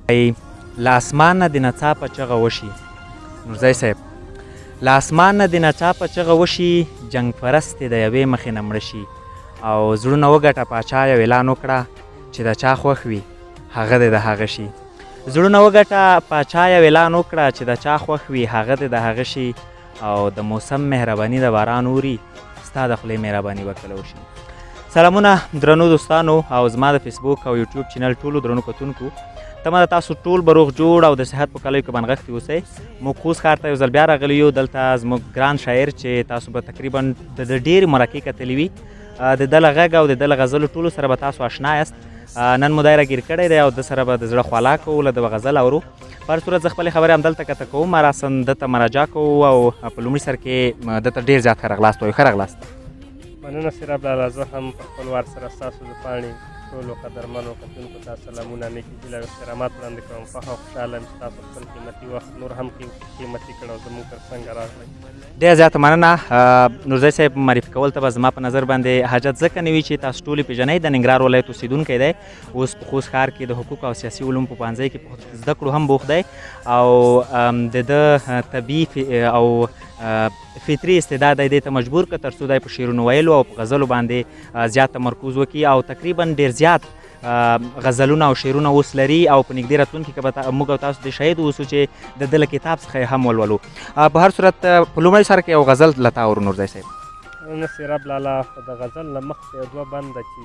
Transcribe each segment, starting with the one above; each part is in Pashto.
له اسمان نه د ناڅاپه چغه وشي. نورزی صاحب، له اسمان نه د ناڅاپه چغه وشي، جنګ پرست د یوې مخې نه مړه شي، او زړونه وګټه پاچا یو اعلان وکړه چې د چا خوښ وي هغه دې د هغه شي. زړونه وګټه پاچا یو اعلان وکړه چې د چا خوښ وي هغه دې د هغه شي، او د موسم مهرباني د باران اوري، ستا د خولې مهرباني به کله وشي. سلامونه درنو دوستانو او زما د فیسبوک او یوټیوب چینل ټولو درنو کتونکو، تمه ده تاسو ټول به روغ جوړ او د صحت په کلیو کې بنغښتي اوسئ. موږ خوست ښار ته یو ځل بیا راغلي یو. دلته زموږ ګران شاعر چې تاسو به تقریبا د ډېرې مرکې کتلي وي، د ده له غږ او د ده له غزلو ټولو سره به تاسو اشنا یاست. نن مو دی راګیر کړی دی او د سره به د زړه خوالا کوو، له ده به غزل اورو. په هر صورت زه خپلې خبرې همدلته کته کوم، راسن ده ته مراجعه کوو او په لومړي سر کې ده ته ډېر زیات ښه راغلاست وایو. ښه راغلاست. مننه سیراب لالا، زه هم په خپل وار سره ستاسو د پاڼې ټولو قدرمنو کتونکو ته سلامونه، نیکې هیلې او احترامات وړاندې کوم. خوښ او خوشحاله یم چې تاسو خپل قیمتي وخت نور هم قیمتي کړی او زموږ تر څنګه راغلی. ډېره زیاته مننه. نورزی صاحب، معرفي کول ته به زما په نظر باندې حاجت ځکه نه وي چې تاسو ټول یې پېژنئ. د ننګرهار ولایت اوسېدونکی دی، اوس په خوست ښار کې د حقوق او سیاسي علومو په پوهنځي کې په زده کړو هم بوخت دی، او د ده طبیعي او فطري استعداد دی دې ته مجبور کړ تر څو دی په شعرونو ویلو او په غزلو باندې زیات تمرکز وکړي، او تقریبا ډېر زیات غزلونه او شعرونه اوس لري، او په نږدې راتلونکي کې به موږ او تاسو د شاهد اوسو چې د ده له کتاب څخه یې هم ولولو. په هر صورت په لومړي سر کې یو غزل له تا اورو نورزی صاحب. نه سیراب لالا، خو د غزل نه مخکې یو دوه بنده چې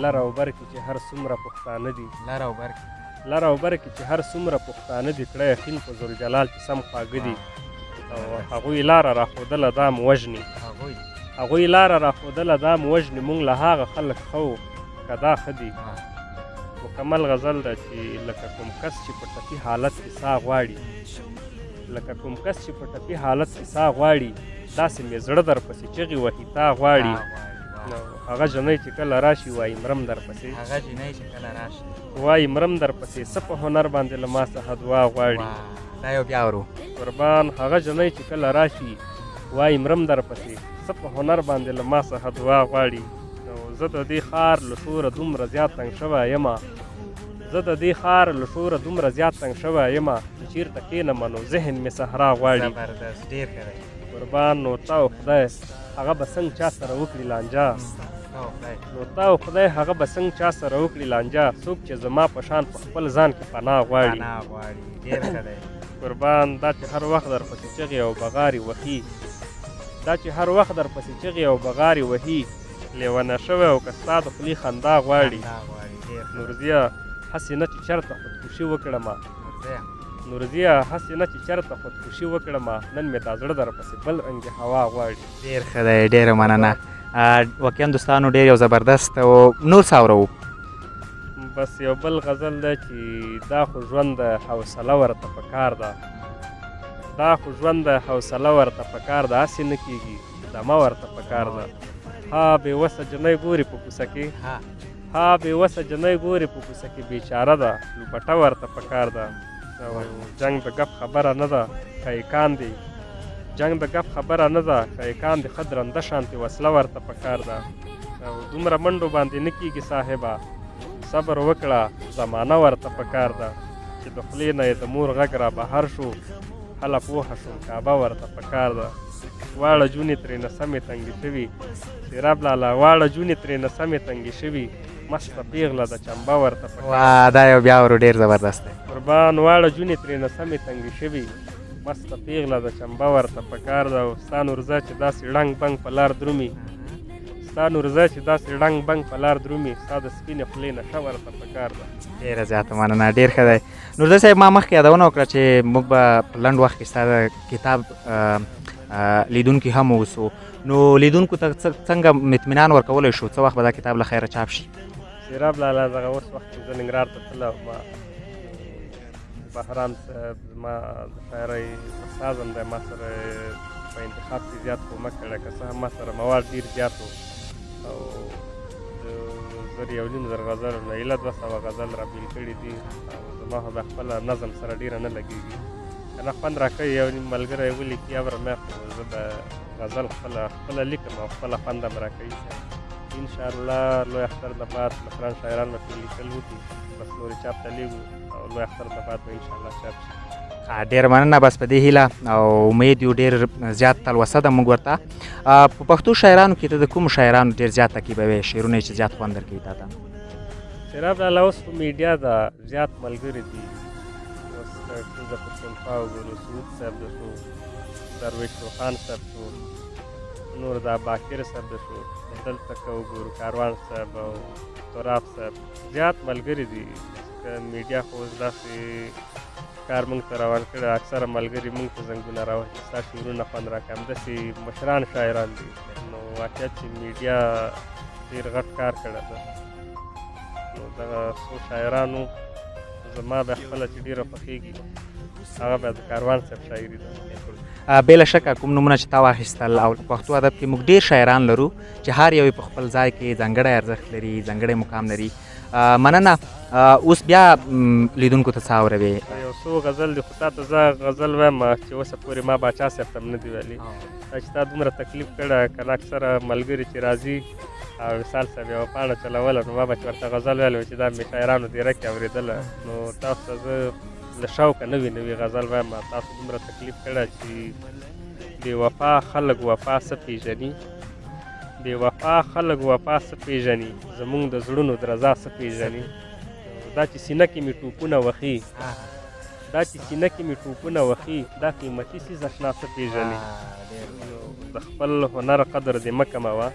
لر او بر کې چې هر څومره پښتانه دي، لر او بر کې چې هر څومره پښتانه دي، کړه یقین په ذوالجلال چې سم خواږه دي، او هغوی لاره راښودله دا م وژني، هغوی لاره راښودله دا م وژني، مونږ له هغه خلک ښه که دا ښه دي. مکمل غزل ده چې لکه کوم کس چې په ټپي حالت کې ساه غواړي، لکه کوم کس چې په ټپي حالت کې ساه غواړي، داسې مې زړه درپسې چغې وهي تا غواړي. هغه جنۍ چې کله راشي وایي مرم درپسې، وایي مرم درپسې، څه په هنر باندې له ما څخه دعا غواړي. دا یو بیا ورو قربان، هغه جنۍ چې کله راشي وایي مرم درپسې، څه په هنر باندې له ما څخه دعا غواړي. زه د دې ښار له شوره دومره زیات تنګ شوی یمه، زه د دې ښار له شوره دومره زیات تنګ شوی یمه، چې چېرته کښېنمه نو ذهن مې صحرا غواړي. قربان، نو تا او خدای هغه به څنګه چا سره وکړي لانجه، نو تا او خدای هغه به څنګه چا سره وکړي لانجه، څوک چې زما په شان په خپل ځان کې پناه غواړي. قربان، دا چې هر وخت درپسې چغې او بغارې وهي، دا چې هر وخت درپسې چغې او بغارې وهي، لیونه شوی او که ستا د خولې خندا غواړي. نورزیه هسې نه چې چېرته خودکشي وکړمه، نورزیه هسې نه چې چېرته خودکشي وکړمه، نن مې دا زړه درپسې بل رنګې هوا غواړي. ډېر ښه دی، ډېره مننه. واقعا دوستانو ډېر یو زبردست او نور څه اورو. بس یو بل غزل دی چې دا خو ژوند د حوصله ورته پکار ده، دا خو ژوند د حوصله ورته پکار ده، هسې نه کېږي دمه ورته پکار ده. ها بې وسه جنۍ ګوري په کوڅه کې، ها بې وسه جنۍ ګوري په کوڅه کې، بېچاره ده لوبټه ورته پکار ده. او جنګ د ګپ خبره نه ده که یې کاندې، جنګ د ګپ خبره نه ده که یې کاندې، ښه درنده شانتې وسله ورته پکار ده. او دومره منډو باندې نه کېږي صاحبه، صبر وکړه زمانه ورته پکار ده. چې د خولې نه یې د مور غږ را بهر شو، هله پوهه شوم کعبه ورته پکار ده. واړه جونې ترېنه سمې تنګې شوي، سیراب لالا واړه جونې ترېنه سمې تنګې شوي، مسته پیغله د چمبه ورته پکار. دا یو بیا ورو ډېر زبردست دی. قربان، واړه جونې ترېنه سمې تنګې شوي، مسته پیغله د چمبه ورته پکار ده. او ستا نورزه چې داسې ړنګ بنګ په لار درومي، ستا نورزه چې داسې ړنګ بنګ په لار درومي، ستا د سپینې خولې نشه ورته پکار ده. ډېره زیاته مننه، ډېر ښه دی. نورزی صاحب، ما مخکې یادونه وکړه چې موږ به په لنډ وخت کې ستا د کتاب لیدونکي هم اوسو، نو لیدونکو ته څنګه اطمینان ورکولی شو څه وخت به دا کتاب له خیره چاپ شي؟ سیراب لالا، دغه اوس وخت چې زه ننګرهار ته تللی ما بهرام صاحب زما د شاعرۍ استاد هم دی، ما سره په انتخاب کې زیات کومک کړی، که څه هم ما سره مواد ډېر زیات و، او د 1.5 غزلو نه ایله 200 غزل را بېل کړي دي، او زما خو بیا خپله نظم سره ډېره نه لګېږي، که نه خوند را کوي یو نیم ملګری ولیکي اوره مې خو زه به غزل خپله لیکم او خپله خوند هم را کوي. انشاءالله لوی اختر نه بعد مشران شاعران به ټول لیکل وکړي بس نورې چاپ ته لیږو او لوی اختر نه بعد به انشاءالله چاپ شي. ډېر مننه بس په دې هیله او امید یو ډېر زیات تلوسه ده موږ ورته. په پښتو شاعرانو کې ته د کومو شاعرانو ډېر زیات تعقیبوې شعرونه یې چې زیات خوند درکوي تا ته؟ سیراب لاله اوس په میډیا ده زیات ملګري دي. اوس که د پښتونخوا وګورو سعود صاحب د شو، درویش روخان صاحب شو، نور دا باکر صاحب د شو، دلته که وګورو کاروان صاحب او تراب صاحب زیات ملګري دي. که میډیا خو اوس داسې کار موږ ته روان کړی، اکثره ملګري موږ ته زنګونه راوهي چې ستا شعرونه خوند راکړه. همداسې مشران شاعران دي. نو واقعیت چې میډیا ډېر غټ کار کړی ده. نو دغه څو شاعرانو زما بیا خپله چې ډېره خوښېږي هغه بیا د کاروان صاحب شاعري ده. بې له شکه کوم نومونه چې تا واخیستل او په پښتو ادب کې موږ ډېر شاعران لرو چې هر یو یې په خپل ځای کې ځانګړی ارزښت لري، ځانګړی مقام لري. مننه. اوس بیا لیدونکو ته څه اوروې؟ یو څو غزل دي خو تا ته زه غزل وایم چې اوسه پورې ما باچا صاحب ته هم نه دي ویلي. چې تا دومره تکلیف کړی که نه اکثره ملګري چې راځي او وصال صاحب یوه پاڼه چلوله نو ما به چې ورته غزل ویلی چې دا مې شاعرانو دیره کې اورېدله. نو تاسو ته زه له شوقه نوي نوي غزل وایم. تاسو دومره تکلیف کړی چې بې وفا خلک وفا څه پېژني، بې وفا خلک وفا څه پېژني، زموږ د زړونو درزا څه پېژني. دا چې سینه کې مې ټوپونه وخي، دا چې سینه کې مې ټوپونه وخي، دا قیمتي څیز اشنا څه پېژني. د خپل هنر قدر دې مه کموه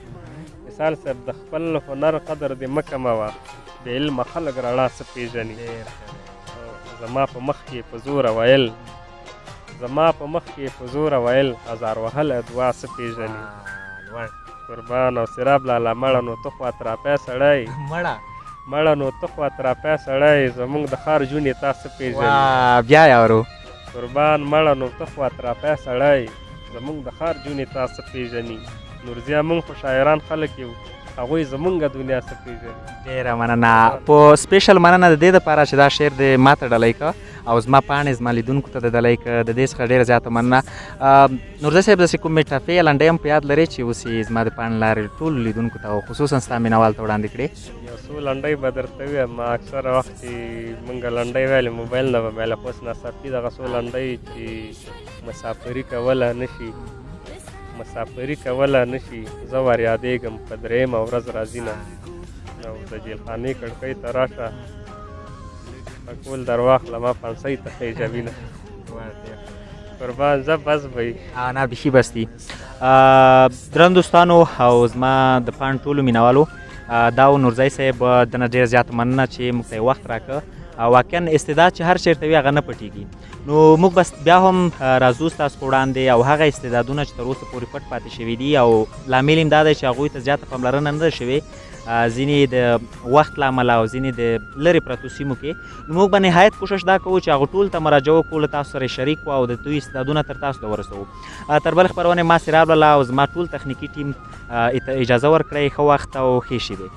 وصال صاحب، د خپل هنر قدر دې مه کموه، بې علمه خلک رڼا څه پېژني. زما په مخ کې په زوره ویل، زما په مخ کې په زوره ویل، هزار وهله دعا څه پېژني. قربان او سیراب لاله مړه نو ته خوا تراپی سړی، مړه نو ته خوا تراپی سړی، زموږ د ښار جونې تا څه پېژني. بیا یې اورو. قربان مړه نو ته خوا تراپی سړی، زموږ د ښار جونې تا څه پېژني. نورزیا موږ خو شاعران خلک یو، هغوی زمونږ دنیا څه پېژني. ډېره مننه. په سپیشل مننه د دې دپاره چې دا شعر دې ما ته ډالۍ که او زما پاڼې زما لیدونکو ته د ډالۍ که، د دې څخه ډېره زیاته مننه. نورزی صاحب داسې کومې ټپې یا لنډۍ هم په یاد لرې چې اوس یې زما د پاڼې لارې ټولو لیدونکو ته او خصوصا ستا مینوال ته وړاندې کړې؟ یو څو لنډۍ به درته ووایم. اکثره وخت چې مونږ لنډۍ ویلې موبایل نه به مې له اوس ناڅاپي دغه څو لنډۍ چې مسافري کولی نه شي، مسافري کولی نه شي، زه ور یادېږم په درېیمه ورځ راځي نه، او د جیلخانې کړکۍ ته راشه پکول در واخله ما پنسۍ ته خېژوي نه. قربان زه بس به نه بیخي بس دي. درن دوستانو او زما د پاڼ ټولو مینوالو، دا و نورزی صاحب، دنه ډېره زیاته مننه چې موږ ته یې وخت راکړه. واقعا استعداد چې هر چېرته وي هغه نه پټېږي. نو موږ بس بیا هم راځو ستاسو په وړاندې او هغه استعدادونه چې تر اوسه پورې پټ پاتې شوي دي او لامل یې دا دی چې هغوی ته زیاته پاملرنه نه ده شوې، ځینې د وخت له امله او ځینې د لرې پرتو سیمو کې. نو موږ به نهایت کوشش دا کوو چې هغو ټولو ته مراجعه وکړو، له تاسو سره شریک کړو او د دوی استعدادونه تر تاسو ته ورسوو. تر بلې خپرونې ما سیراب لاله او زما ټول تخنیکي ټیم اجازه ورکړئ. ښه وخت او ښې شېبې.